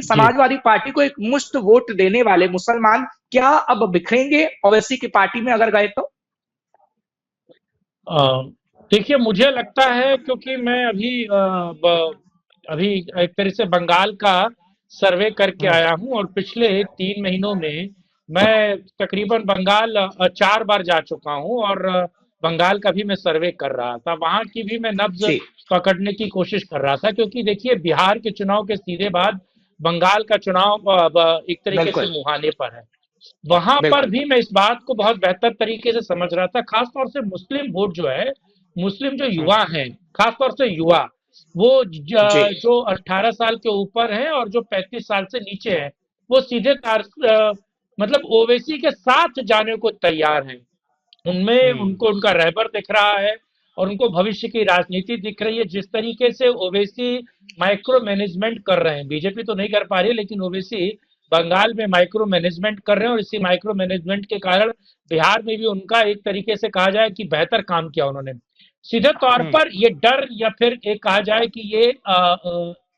Samajwadi party को एक मुश्त वोट देने वाले मुसलमान क्या अब बिखरेंगे ओवैसी की पार्टी में अगर गए तो? अ, देखिए, मुझे लगता है, क्योंकि मैं अभी एक तरह से बंगाल का सर्वे करके हम्म, आया हूँ, और पिछले 3 महीनों में मैं तकरीबन बंगाल 4 बार जा चुका हूँ, और बंगाल का भी मैं सर्वे कर रहा था, वहां की भी मैं नब्ज जी पकड़ने की कोशिश कर रहा था, क्योंकि देखिए, बिहार के चुनाव के सीधे बाद बंगाल का चुनाव एक तरीके से बिल्कुल मुहाने पर है। वहां पर बिल्कुल। भी मैं इस बात को बहुत बेहतर तरीके से समझ रहा था, खासतौर से मुस्लिम वोट जो है, मुस्लिम जो हम्म, युवा हैं, खासतौर से युवा, वो जी जो 18 साल के ऊपर हैं और जो 35 साल से नीचे हैं, वो सीधे मतलब ओवैसी के साथ जाने को तैयार हैं। उनमें हम्म, उनको उनका रहबर दिख रहा है, और उनको भविष्य की राजनीति दिख रही है। जिस तरीके से ओवैसी माइक्रो मैनेजमेंट कर रहे हैं, बीजेपी तो नहीं कर पा रही है, लेकिन ओवैसी बंगाल में माइक्रो मैनेजमेंट कर रहे हैं, और इसी माइक्रो मैनेजमेंट के कारण बिहार में भी उनका एक तरीके से कहा जाए कि बेहतर काम किया उन्होंने। सीधे तौर हम्म, पर ये डर, या फिर एक कहा जाए कि ये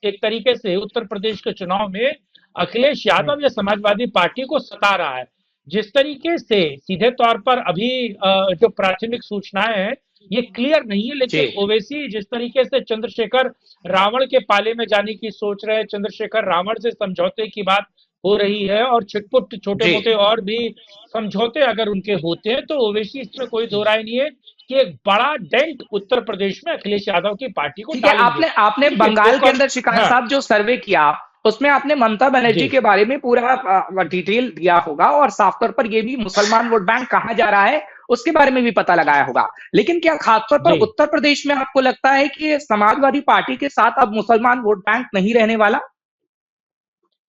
एक तरीके से उत्तर प्रदेश के चुनाव में अखिलेश हम्म, यादव या समाजवादी पार्टी को सता रहा है। जिस तरीके से सीधे तौर पर अभी जो प्राथमिक सूचनाएं हैं, ये क्लियर नहीं है, जी लेकिन ओवैसी जिस तरीके से चंद्रशेखर रावण के पाले में जाने की सोच रहे हैं, चंद्रशेखर रावण से समझौते की बात हो रही है, और छिटपुट छोटे जी मोटे और भी समझौते अगर उनके होते हैं, तो ओवैसी, इसमें कोई दो राय नहीं है कि एक बड़ा डेंट उत्तर प्रदेश में अखिलेश यादव की पार्टी को ठीक है। डालेंगे। आपने आपने देखिए, बंगाल एक के और, अंदर शिकायत हाँ, साहब जो सर्वे किया उसमें आपने ममता जी, बनर्जी के बारे में पूरा डिटेल दिया होगा और साफ तौर पर ये भी मुसलमान वोट बैंक कहाँ जा रहा है उसके बारे में भी पता लगाया होगा। लेकिन क्या खासतौर पर जी, उत्तर प्रदेश में आपको लगता है कि समाजवादी पार्टी के साथ अब मुसलमान वोट बैंक नहीं रहने वाला?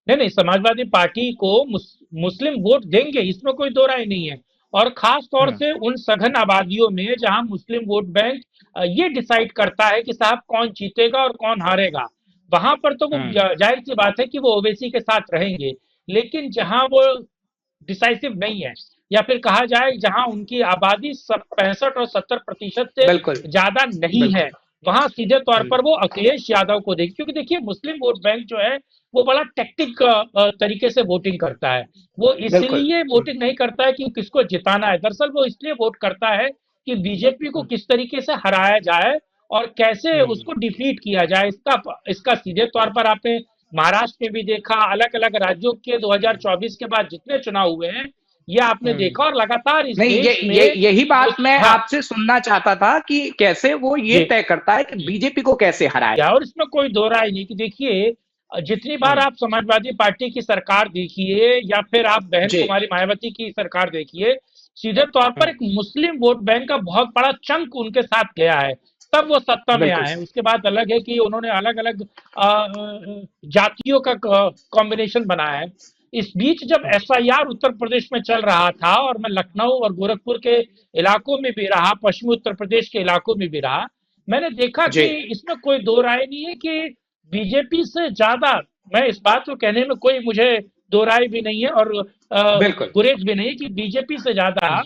नहीं नहीं, समाजवादी पार्टी को मुस्लिम वोट देंगे, इसमें कोई दो राय नहीं है। और खास तौर हम्म, से उन सघन आबादियों में जहां मुस्लिम वोट बैंक ये डिसाइड करता है कि साहब कौन जीतेगा और कौन हारेगा, वहां पर तो वो हम्म, जाहिर सी बात है कि वो ओवैसी के साथ रहेंगे। लेकिन जहां वो डिसाइसिव नहीं है, या फिर कहा जाए जहां उनकी आबादी सब 65 और 70% से बिल्कुल ज्यादा नहीं बिल्कुल। है, वहां सीधे तौर हम्म, पर वो अखिलेश यादव को देगी। क्योंकि देखिए, मुस्लिम वोट बैंक जो है, वो बड़ा टेक्टिक तरीके से वोटिंग करता है। वो बिल्कुल। इसलिए वोटिंग नहीं करता है कि किसको जिताना है, दरअसल वो इसलिए वोट करता है कि बीजेपी को हम्म, किस तरीके से हराया जाए और कैसे हम्म, उसको डिफीट किया जाए। इसका इसका सीधे तौर पर आपने महाराष्ट्र में भी देखा, अलग अलग राज्यों के 2024 के बाद जितने चुनाव हुए हैं, ये आपने हम्म। देखा, और लगातार इस नहीं, देश ये में यही बात मैं हाँ, आपसे सुनना चाहता था कि कैसे वो ये जी, तय करता है कि बीजेपी को कैसे हराए। और इसमें कोई दो राय नहीं कि देखिए, जितनी बार हम्म, आप समाजवादी पार्टी की सरकार देखिए, या फिर आप बहन जी कुमारी मायावती की सरकार देखिए, सीधे तौर पर हम्म, एक मुस्लिम वोट बैंक का बहुत बड़ा चंक उनके साथ गया है, तब वो सत्ता में बिल्कुल आए हैं। उसके बाद अलग है कि उन्होंने अलग अलग जातियों का कॉम्बिनेशन बनाया है। इस बीच जब हम्म, एसआईआर उत्तर प्रदेश में चल रहा था, और मैं लखनऊ और गोरखपुर के इलाकों में भी रहा, पश्चिमी उत्तर प्रदेश के इलाकों में भी रहा, मैंने देखा जी कि इसमें कोई दो राय नहीं है कि बीजेपी से ज्यादा, मैं इस बात को कहने में कोई मुझे दो राय भी नहीं है, और बिल्कुल। गुरेज भी नहीं है, कि बीजेपी से ज्यादा हम्म,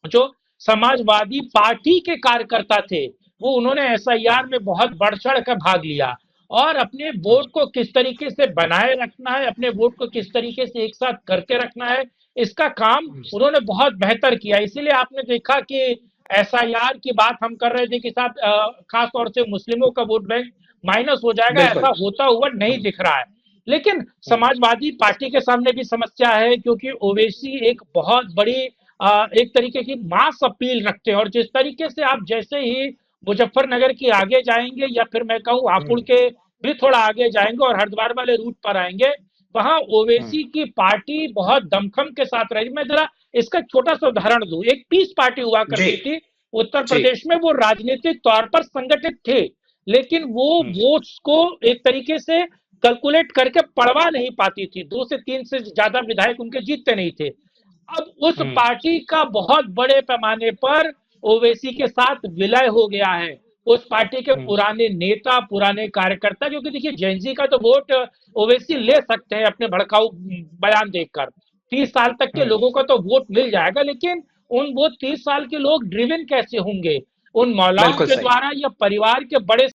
जो समाजवादी पार्टी के कार्यकर्ता थे, वो उन्होंने एसआईआर में बहुत बढ़ चढ़ कर भाग लिया, और अपने हम्म, वोट को किस तरीके से बनाए रखना है, अपने वोट को किस तरीके से एक साथ करके रखना है, इसका काम हम्म, उन्होंने बहुत बेहतर किया। इसीलिए आपने देखा कि एसआईआर की बात हम कर रहे थे कि साथ खास तौर से मुस्लिमों का वोट बैंक माइनस हो जाएगा, बिल्कुल। ऐसा होता हुआ नहीं हम्म, दिख रहा है। लेकिन हम्म, समाजवादी पार्टी के सामने भी समस्या है, क्योंकि ओवैसी एक बहुत बड़ी एक तरीके की मास अपील रखते हैं, और जिस तरीके से आप जैसे ही मुजफ्फरनगर की आगे जाएंगे, या फिर मैं कहूँ हापुड़ हम्म, के भी थोड़ा आगे जाएंगे और हरिद्वार वाले रूट पर आएंगे, वहां हम्म, ओवैसी की पार्टी बहुत दमखम के साथ रहेगी। मैं जरा इसका छोटा सा उदाहरण दूं, एक पीस पार्टी हुआ जी करती थी उत्तर जी प्रदेश में, वो राजनीतिक तौर पर संगठित थे, लेकिन वो हम्म, वोट्स को एक तरीके से कैलकुलेट करके पढ़वा नहीं पाती थी, 2 से 3 से ज्यादा विधायक उनके जीतते नहीं थे। अब उस हम्म, पार्टी का बहुत बड़े पैमाने पर ओवैसी के साथ विलय हो गया है। उस पार्टी के हम्म, पुराने नेता, पुराने कार्यकर्ता, क्योंकि देखिए, जेनजी का तो वोट ओवैसी ले सकते हैं अपने भड़काऊ बयान देखकर, 30 साल तक के हम्म, लोगों का तो वोट मिल जाएगा, लेकिन वो 30 साल के लोग ड्रिवन कैसे होंगे? उन मौलाओं बिल्कुल के सही। द्वारा या परिवार के बड़े